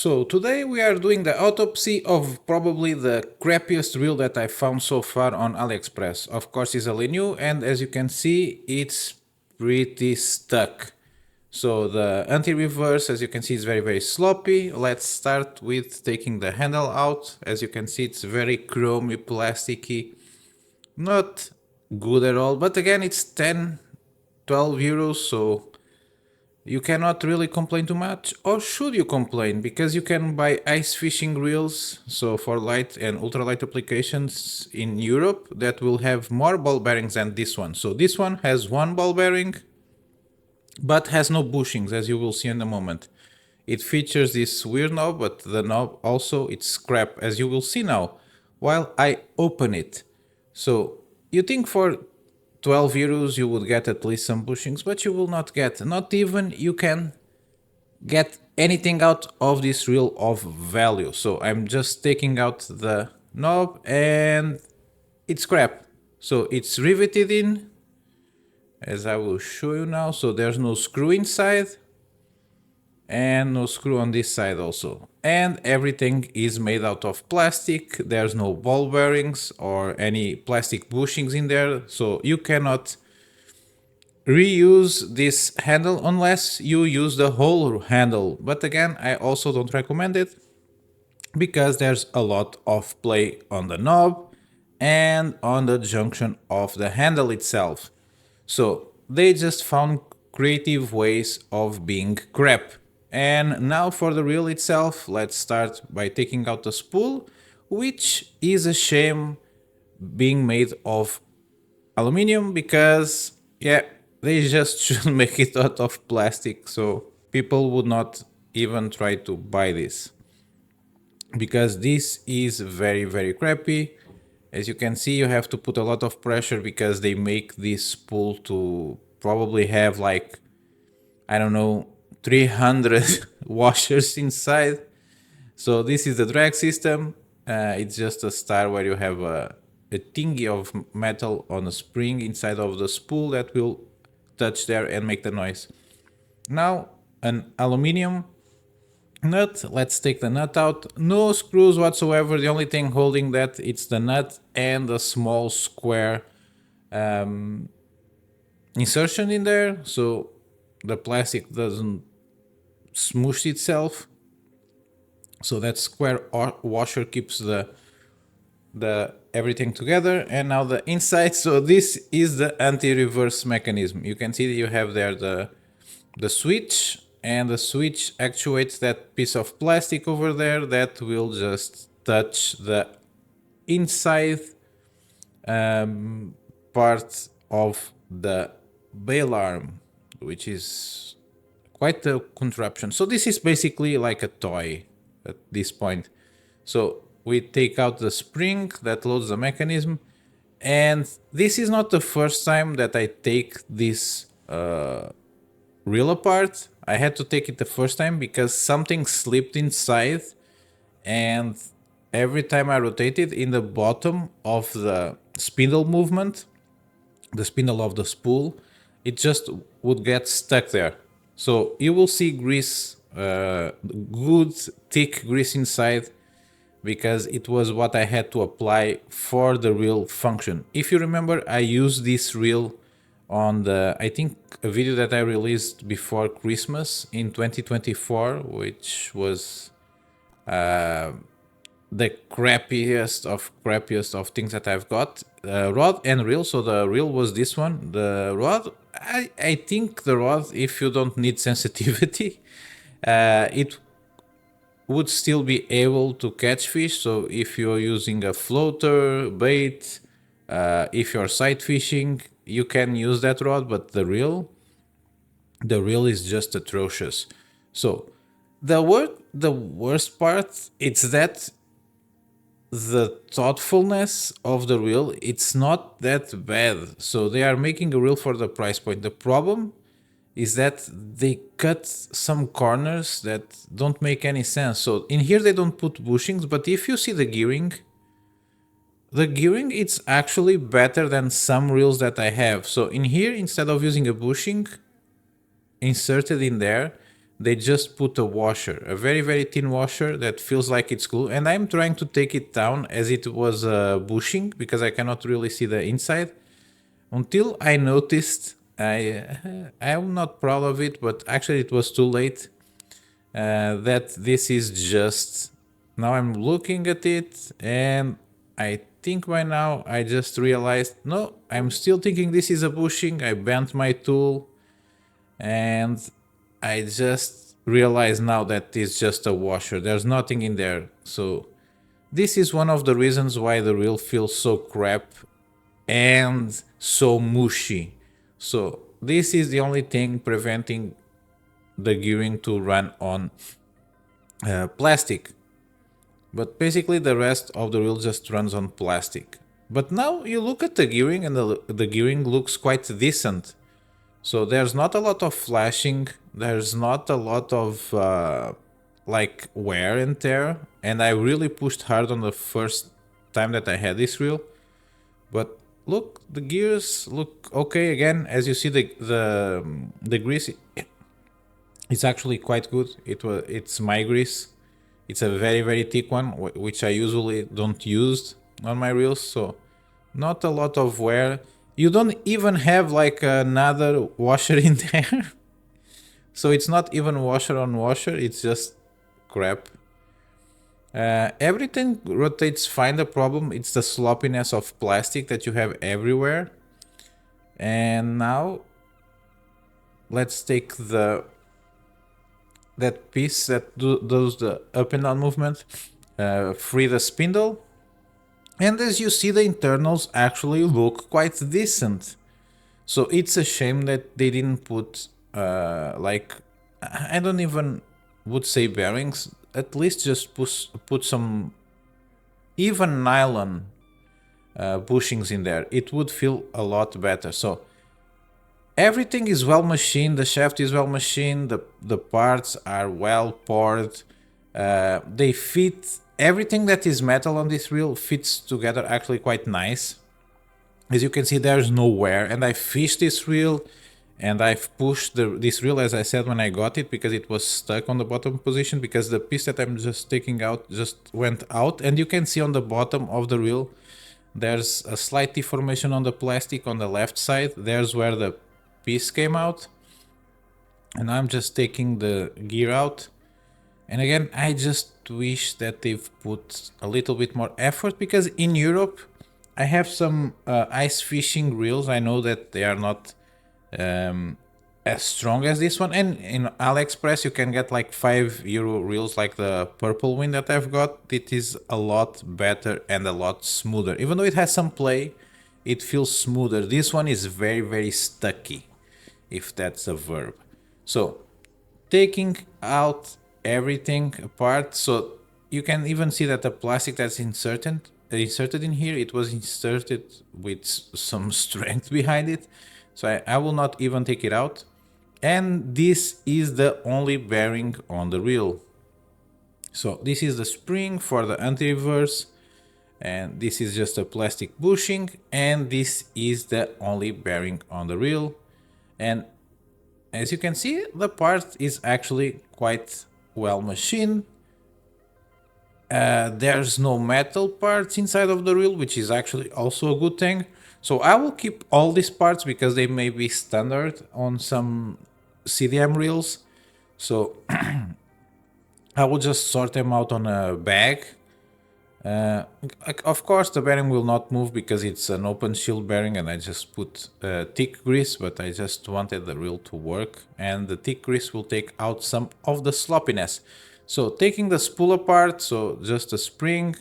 So today we are doing the autopsy of probably the crappiest reel that I found so far on AliExpress. Of course it's a Linnhue, and as you can see it's pretty stuck. So the anti-reverse, as you can see, is very sloppy. Let's start with taking the handle out. As you can see, it's very chromy, plasticky, not good at all, but again it's 10-12 euros, so you cannot really complain too much. Or should you complain? Because you can buy ice fishing reels, so for light and ultralight applications in Europe, that will have more ball bearings than this one. So this one has one ball bearing, but has no bushings, as you will see in a moment. It features this weird knob, but the knob also, it's scrap, as you will see now, while I open it. So you think for 12 euros you would get at least some bushings, but you will not get, not even you can get anything out of this reel of value. So I'm just taking out the knob and it's scrap. So it's riveted in, as I will show you now. So there's no screw inside and no screw on this side also, and everything is made out of plastic. There's no ball bearings or any plastic bushings in there, so you cannot reuse this handle unless you use the whole handle. But again, I also don't recommend it because there's a lot of play on the knob and on the junction of the handle itself. So they just found creative ways of being crap. And now for the reel itself, let's start by taking out the spool, which is a shame being made of aluminium because, yeah, they just should make it out of plastic, so people would not even try to buy this. Because this is very crappy. As you can see, you have to put a lot of pressure because they make this spool to probably have like, I don't know, 300 washers inside. So this is the drag system. It's just a star where you have a thingy of metal on a spring inside of the spool that will touch there and make the noise. Now an aluminium nut. Let's take the nut out. No screws whatsoever. The only thing holding that, it's the nut and a small square insertion in there, so the plastic doesn't smoosh itself. So that square washer keeps the everything together. And now the inside. So this is the anti-reverse mechanism. You can see that you have there the switch, and the switch actuates that piece of plastic over there that will just touch the inside part of the bail arm, which is quite a contraption. So this is basically like a toy at this point. So we take out the spring that loads the mechanism, and this is not the first time that I take this reel apart. I had to take it the first time because something slipped inside, and every time I rotated in the bottom of the spindle movement, the spindle of the spool, it just would get stuck there. So you will see grease, good thick grease inside, because it was what I had to apply for the reel function. If you remember, I used this reel on the, I think, a video that I released before Christmas in 2024, which was the crappiest of things that I've got. Rod and reel. So the reel was this one. The rod, I think the rod, if you don't need sensitivity, it would still be able to catch fish. So if you're using a floater, bait, if you're sight fishing, you can use that rod. But the reel is just atrocious. So the worst part, it's that the thoughtfulness of the reel, it's not that bad. So they are making a reel for the price point. The problem is that they cut some corners that don't make any sense. So in here they don't put bushings, but if you see the gearing, it's actually better than some reels that I have. So in here, instead of using a bushing inserted in there, they just put a washer, a very very thin washer that feels like it's glue, and I'm trying to take it down as it was bushing because I cannot really see the inside until I noticed. I'm not proud of it, but actually it was too late. That this is just, now I'm looking at it and I think by now I just realized, no, I'm still thinking this is a bushing. I bent my tool and I just realized now that it's just a washer. There's nothing in there. So this is one of the reasons why the reel feels so crap and so mushy. So this is the only thing preventing the gearing to run on plastic. But basically the rest of the reel just runs on plastic. But now you look at the gearing and the gearing looks quite decent. So there's not a lot of flashing, there's not a lot of like wear and tear, and I really pushed hard on the first time that I had this reel. But look, the gears look okay again. As you see, the grease, it's actually quite good. It's my grease. It's a very very thick one, which I usually don't use on my reels. So not a lot of wear. You don't even have like another washer in there. So it's not even washer on washer, it's just crap. Everything rotates fine. The problem, it's the sloppiness of plastic that you have everywhere. And now let's take that piece that does the up and down movement, free the spindle. And as you see, the internals actually look quite decent. So it's a shame that they didn't put like, I don't even would say bearings, at least just put some even nylon bushings in there. It would feel a lot better. So everything is well machined, the shaft is well machined, the parts are well poured, they fit. Everything that is metal on this reel fits together actually quite nice. As you can see, there's no wear, and I fished this reel and I've pushed this reel, as I said, when I got it, because it was stuck on the bottom position, because the piece that I'm just taking out just went out. And you can see on the bottom of the reel there's a slight deformation on the plastic on the left side. There's where the piece came out, and I'm just taking the gear out. And again, I just wish that they've put a little bit more effort, because in Europe I have some ice fishing reels. I know that they are not as strong as this one, and in AliExpress you can get like €5 reels like the purple one that I've got. It is a lot better and a lot smoother. Even though it has some play, it feels smoother. This one is very very stucky, if that's a verb. So taking out everything apart, so you can even see that the plastic that's inserted in here, it was inserted with some strength behind it. So I will not even take it out. And this is the only bearing on the reel. So this is the spring for the anti-reverse, and this is just a plastic bushing, and this is the only bearing on the reel. And as you can see, the part is actually quite well machined. There's no metal parts inside of the reel, which is actually also a good thing. So I will keep all these parts because they may be standard on some CDM reels. So I will just sort them out on a bag. Of course the bearing will not move because it's an open shield bearing, and I just put thick grease, but I just wanted the reel to work, and the thick grease will take out some of the sloppiness. So taking the spool apart, so just a spring,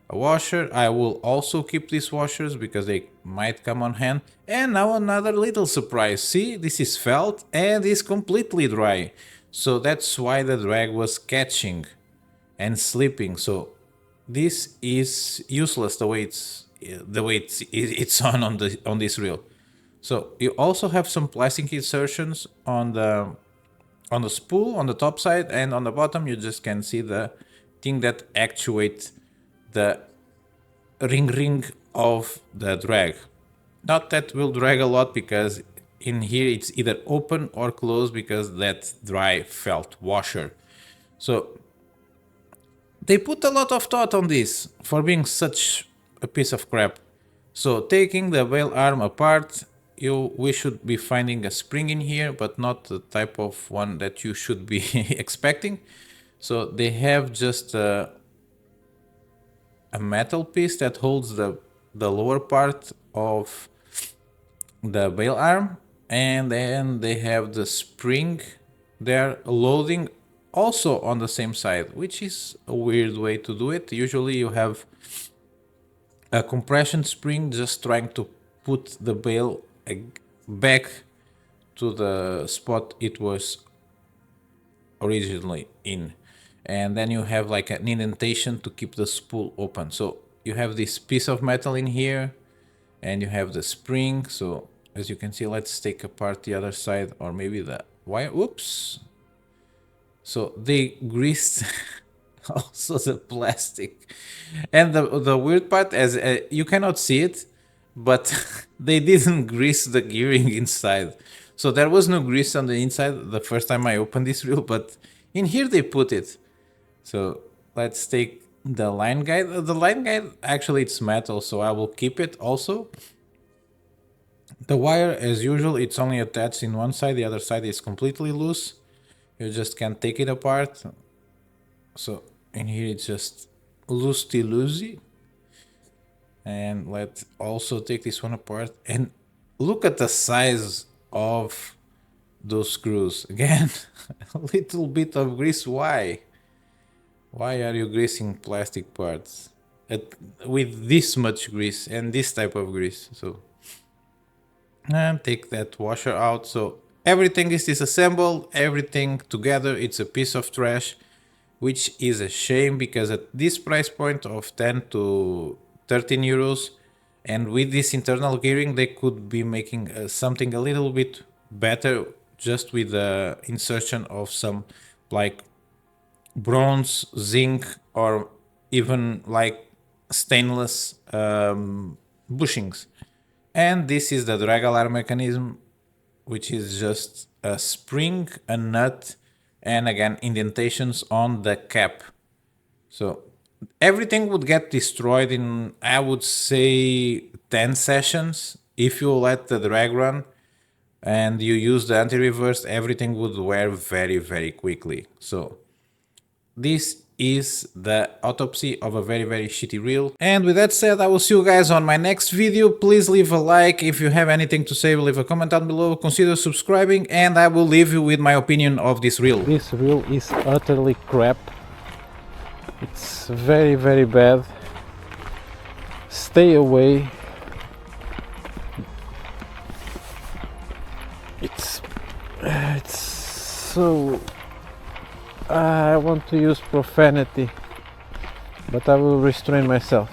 a washer. I will also keep these washers because they might come on hand. And now another little surprise. See, this is felt and is completely dry. So that's why the drag was catching and slipping. So this is useless the way it's on this reel. So you also have some plastic insertions on the spool on the top side, and on the bottom you just can see the thing that actuates the ring of the drag. Not that will drag a lot because in here it's either open or closed because that dry felt washer. So they put a lot of thought on this for being such a piece of crap. So taking the bail arm apart, we should be finding a spring in here, but not the type of one that you should be expecting. So they have just a metal piece that holds the lower part of the bail arm, and then they have the spring there loading also on the same side, which is a weird way to do it. Usually you have a compression spring just trying to put the bail back to the spot it was originally in, and then you have like an indentation to keep the spool open. So you have this piece of metal in here and you have the spring. So as you can see, let's take apart the other side, or maybe the wire. Oops. So they greased also the plastic, and the weird part is you cannot see it, but they didn't grease the gearing inside. So there was no grease on the inside the first time I opened this reel, but in here they put it. So let's take the line guide. The line guide, actually it's metal, so I will keep it also. The wire, as usual, it's only attached in one side, the other side is completely loose. You just can't take it apart. So in here it's just loosey. And let's also take this one apart and look at the size of those screws. Again, a little bit of grease. Why are you greasing plastic parts with this much grease and this type of grease? So, and take that washer out. So everything is disassembled, everything together. It's a piece of trash, which is a shame because at this price point of 10 to 13 euros, and with this internal gearing, they could be making something a little bit better just with the insertion of some like bronze, zinc, or even like stainless bushings. And this is the drag alarm mechanism, which is just a spring, a nut, and again indentations on the cap. So everything would get destroyed in, I would say, 10 sessions. If you let the drag run and you use the anti-reverse, everything would wear very, very quickly. So this is the autopsy of a very, very shitty reel. And with that said, I will see you guys on my next video. Please leave a like. If you have anything to say, leave a comment down below. Consider subscribing, and I will leave you with my opinion of this reel. This reel is utterly crap. It's very, very bad. Stay away. It's so... I want to use profanity, but I will restrain myself.